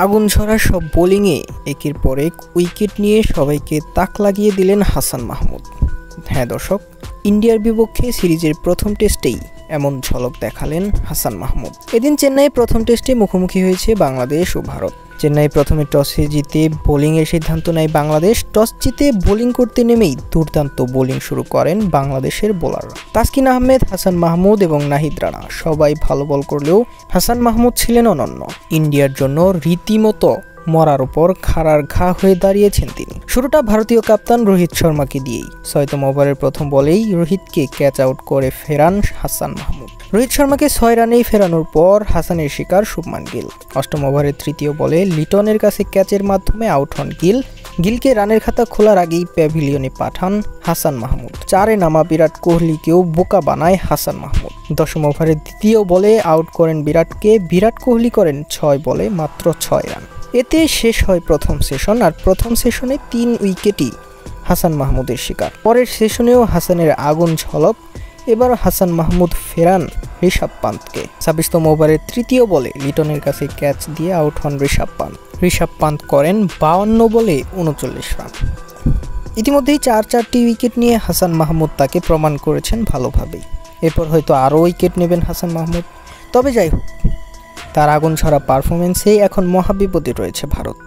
আগুন ঝরা সব বোলিংয়ে একের পর এক উইকেট নিয়ে সবাইকে তাক লাগিয়ে দিলেন হাসান মাহমুদ। হ্যাঁ দর্শক, ইন্ডিয়ার বিপক্ষে সিরিজের প্রথম টেস্টেই এমন ঝলক দেখালেন হাসান মাহমুদ। এদিন চেন্নাই প্রথম টেস্টে মুখোমুখি হয়েছে বাংলাদেশ ও ভারত। চেন্নাই প্রথমে টসে জিতে বোলিংয়ের সিদ্ধান্ত নেয় বাংলাদেশ। টস জিতে বোলিং করতে নেমেই দুর্দান্ত বোলিং শুরু করেন বাংলাদেশের বোলাররা। তাসকিন আহমেদ, হাসান মাহমুদ এবং নাহিদ রানা সবাই ভালো বল করলেও হাসান মাহমুদ ছিলেন অনন্য। ইন্ডিয়ার জন্য রীতিমতো মরার উপর খাড়ার ঘা হয়ে দাঁড়িয়েছেন তিনি। শুরুটা ভারতীয় কাপ্তান রোহিত শর্মাকে দিয়েই। ৬তম ওভারের প্রথম বলেই রোহিতকে ক্যাচ আউট করে ফেরান হাসান মাহমুদ। রোহিত শর্মাকে ৬ রানেই ফেরানোর পর হাসানের শিকার শুভমান গিল। ৮ম ওভারের তৃতীয় বলে লিটনের কাছে ক্যাচের মাধ্যমে আউট হন গিল। গিলকে রানের খাতা খোলার আগেই প্যাভিলিয়নে পাঠান হাসান মাহমুদ। ৪-এ নামা বিরাট কোহলিকেও বোকা বানায় হাসান মাহমুদ। ১০ম ওভারের দ্বিতীয় বলে আউট করেন বিরাটকে। বিরাট কোহলি করেন ৬ বলে মাত্র ৬ রান। এতে শেষ হয় প্রথম সেশন। আর প্রথম সেশনে ৩ উইকেটই হাসান মাহমুদের শিকার। পরের সেশনেও হাসানের আগুন ঝলক। এবার হাসান মাহমুদ ফেরান ঋষভ পান্তকে। ২৬তম ওভারের তৃতীয় বলে লিটনের কাছে ক্যাচ দিয়ে আউট হন ঋষভ পান্ত। ঋষভ পান্ত করেন ৫২ বলে ৩৯ রান। ইতিমধ্যেই ৪টি উইকেট নিয়ে হাসান মাহমুদ তাকে প্রমাণ করেছেন ভালোভাবেই। এরপর হয়তো আরও উইকেট নেবেন হাসান মাহমুদ। তবে যাই হোক, তার আগুন ছড়া পারফরমেন্সেই এখন মহাবিপদে রয়েছে ভারত।